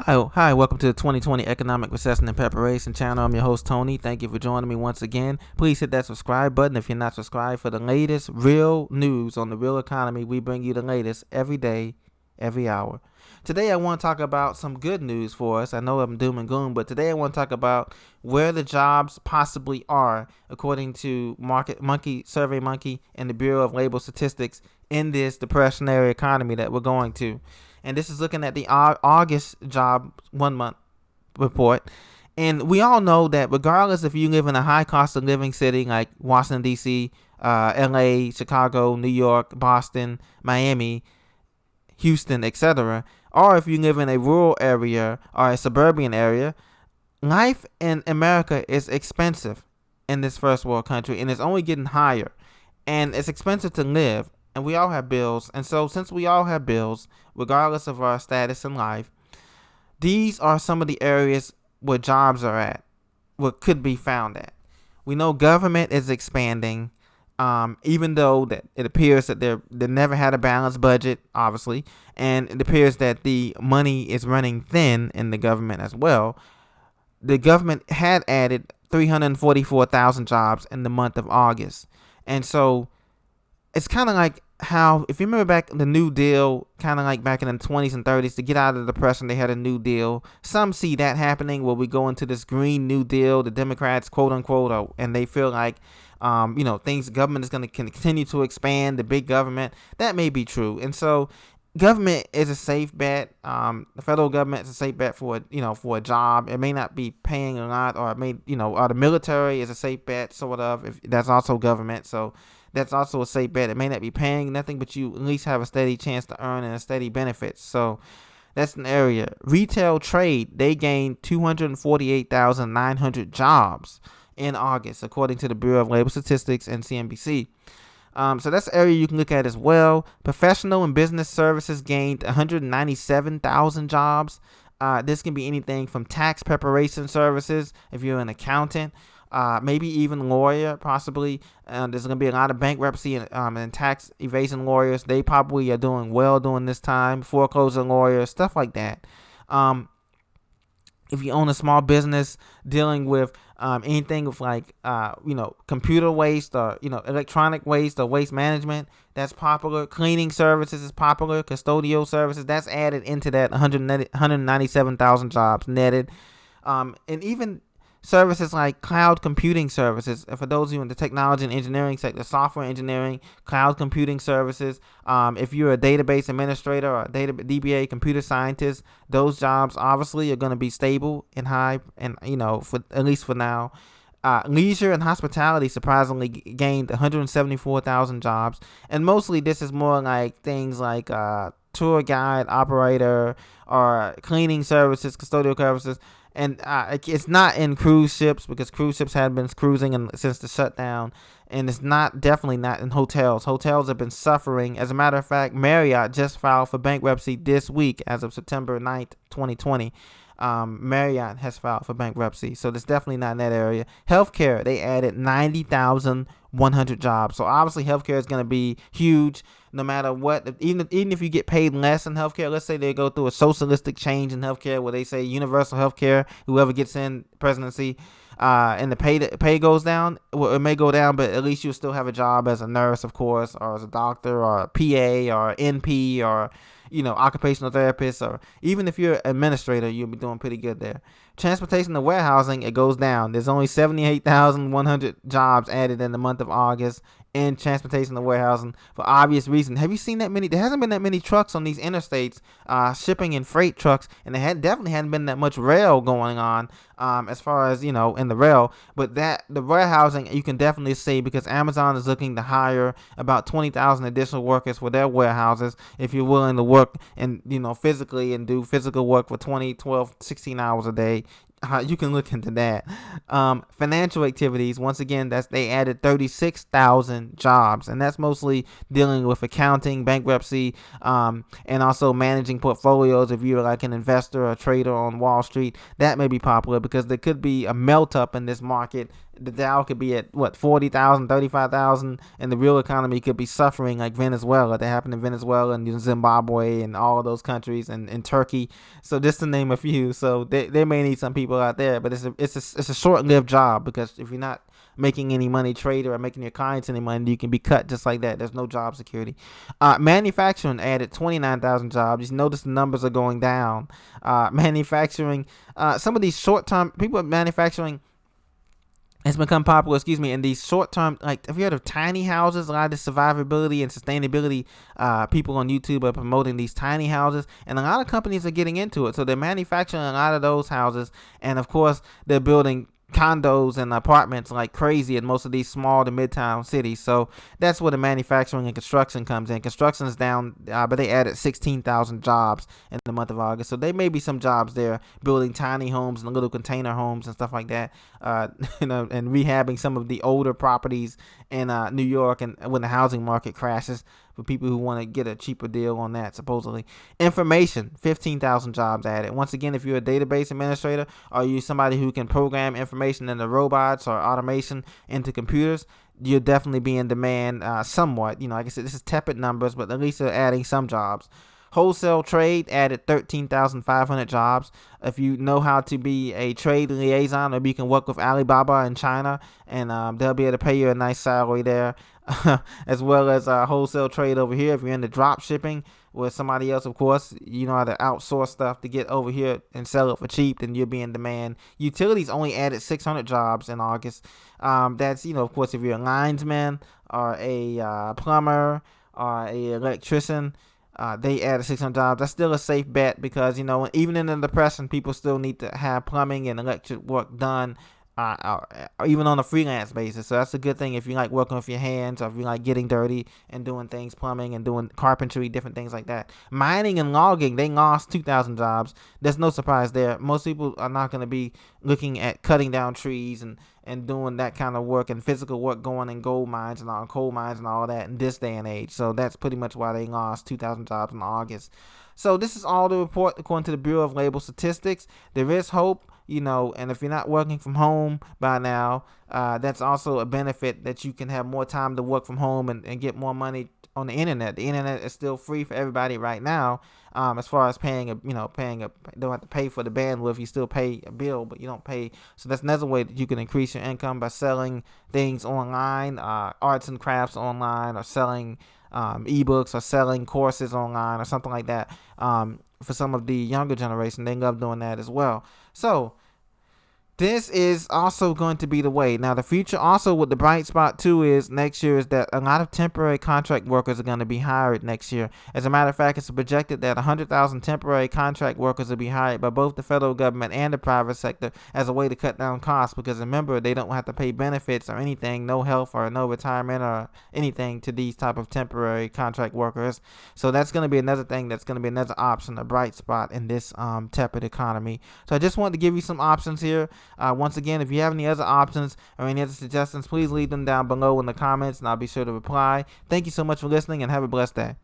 Hi, welcome to the 2020 Economic Recession and Preparation channel. I'm your host, Tony. Thank you for joining me once again. Please hit that subscribe button if you're not subscribed for the latest real news on the real economy. We bring you the latest every day, every hour. Today, I want to talk about some good news for us. I know I'm doom and gloom, but today I want to talk about where the jobs possibly are, according to SurveyMonkey, and the Bureau of Labor Statistics in this depressionary economy that we're going to. And this is looking at the August job 1 month report. And we all know that regardless if you live in a high cost of living city like Washington, D.C., LA, Chicago, New York, Boston, Miami, Houston, etc., or if you live in a rural area or a suburban area, life in America is expensive in this first world country, and it's only getting higher. And it's expensive to live. And we all have bills. And so since we all have bills, regardless of our status in life, these are some of the areas where jobs are at, where could be found at. We know government is expanding, even though that it appears that they never had a balanced budget, obviously, and it appears that the money is running thin in the government as well. The government had added 344,000 jobs in the month of August. And so it's kind of like how, if you remember back the New Deal, kind of like back in the 20s and 30s, to get out of the depression, they had a New Deal. Some see that happening where we go into this Green New Deal, the Democrats, quote unquote, and they feel like, government is going to continue to expand, the big government. That may be true. And so government is a safe bet. The federal government is a safe bet for a job. It may not be paying a lot, or or the military is a safe bet, sort of. If that's also government, so that's also a safe bet. It may not be paying nothing, but you at least have a steady chance to earn and a steady benefits. So that's an area. Retail trade, they gained 248,900 jobs in August, according to the Bureau of Labor Statistics and CNBC. So that's an area you can look at as well. Professional and business services gained 197,000 jobs. This can be anything from tax preparation services, if you're an accountant, maybe even lawyer, possibly. There's going to be a lot of bankruptcy and tax evasion lawyers. They probably are doing well during this time. Foreclosure lawyers, stuff like that. If you own a small business dealing with anything with computer waste or, electronic waste or waste management, that's popular. Cleaning services is popular. Custodial services, that's added into that 197,000 jobs netted. And even services like cloud computing services, for those of you in the technology and engineering sector, software engineering, cloud computing services. If you're a database administrator or a DBA computer scientist, those jobs obviously are going to be stable and high, and for at least for now. Leisure and hospitality surprisingly gained 174,000 jobs, and mostly this is more like things like tour guide, operator, or cleaning services, custodial services. And it's not in cruise ships, because cruise ships have been cruising since the shutdown. And it's definitely not in hotels. Hotels have been suffering. As a matter of fact, Marriott just filed for bankruptcy this week as of September 9th, 2020. Marriott has filed for bankruptcy. So that's definitely not in that area. Healthcare, they added 90,100 jobs. So obviously healthcare is going to be huge no matter what. Even if you get paid less in healthcare, let's say they go through a socialistic change in healthcare where they say universal healthcare, whoever gets in presidency, and the pay goes down. Well, it may go down, but at least you'll still have a job as a nurse, of course, or as a doctor, or a PA, or NP, or occupational therapist, or even if you're an administrator, you'll be doing pretty good there. Transportation and warehousing, it goes down. There's only 78,100 jobs added in the month of August in transportation and warehousing, for obvious reason. Have you seen that many? There hasn't been that many trucks on these interstates, shipping and freight trucks, and there definitely hadn't been that much rail going on, as far as in the rail. But the warehousing, you can definitely see, because Amazon is looking to hire about 20,000 additional workers for their warehouses. If you're willing to work and physically and do physical work for 20, 12, 16 hours a day, you can look into that. Financial activities, once again, they added 36,000 jobs, and that's mostly dealing with accounting, bankruptcy, and also managing portfolios. If you're like an investor or a trader on Wall Street, that may be popular, because there could be a melt up in this market the Dow could be at what 40,000, 35,000, and the real economy could be suffering like Venezuela. That happened in Venezuela and Zimbabwe and all of those countries and Turkey. So just to name a few. So they may need some people out there, but it's a short-lived job, because if you're not making any money trader or making your clients any money, you can be cut just like that. There's no job security. Manufacturing added 29,000 jobs. You notice the numbers are going down. Manufacturing, some of these short-term people at manufacturing, it's become popular, in these short-term, like, have you heard of tiny houses? A lot of the survivability and sustainability people on YouTube are promoting these tiny houses, and a lot of companies are getting into it. So they're manufacturing a lot of those houses, and of course, they're building condos and apartments like crazy in most of these small to midtown cities. So that's where the manufacturing and construction comes in. Construction is down, but they added 16,000 jobs in the month of August. So there may be some jobs there, building tiny homes and little container homes and stuff like that, and rehabbing some of the older properties in New York, and when the housing market crashes, for people who want to get a cheaper deal on that, supposedly. Information, 15,000 jobs added. Once again, if you're a database administrator, or you're somebody who can program information into robots or automation into computers, you'll definitely be in demand somewhat. Like I said, this is tepid numbers, but at least they're adding some jobs. Wholesale trade added 13,500 jobs. If you know how to be a trade liaison, maybe you can work with Alibaba in China, and they'll be able to pay you a nice salary there, as well as wholesale trade over here. If you're into drop shipping with somebody else, of course, you know how to outsource stuff to get over here and sell it for cheap, then you'll be in demand. Utilities only added 600 jobs in August. That's, of course, if you're a linesman or a plumber or a electrician, they added 600 jobs. That's still a safe bet, because even in the Depression, people still need to have plumbing and electric work done, even on a freelance basis. So that's a good thing if you like working with your hands, or if you like getting dirty and doing things, plumbing and doing carpentry, different things like that. Mining and logging, they lost 2,000 jobs. There's no surprise there. Most people are not going to be looking at cutting down trees and doing that kind of work and physical work, going in gold mines and all, coal mines and all that in this day and age. So that's pretty much why they lost 2,000 jobs in August. So this is all the report according to the Bureau of Labor Statistics. There is hope, and if you're not working from home by now, that's also a benefit, that you can have more time to work from home and get more money on the internet. The internet is still free for everybody right now. As far as don't have to pay for the bandwidth. You still pay a bill, but you don't pay. So that's another way that you can increase your income, by selling things online, arts and crafts online, or selling ebooks, or selling courses online, or something like that. For some of the younger generation, they love doing that as well. So this is also going to be the way. Now, the future also, with the bright spot too, is next year, is that a lot of temporary contract workers are going to be hired next year. As a matter of fact, it's projected that 100,000 temporary contract workers will be hired by both the federal government and the private sector, as a way to cut down costs, because remember, they don't have to pay benefits or anything, no health or no retirement or anything, to these type of temporary contract workers. So that's going to be another thing, that's going to be another option, a bright spot in this tepid economy. So I just wanted to give you some options here. Once again, if you have any other options or any other suggestions, please leave them down below in the comments, and I'll be sure to reply. Thank you so much for listening, and have a blessed day.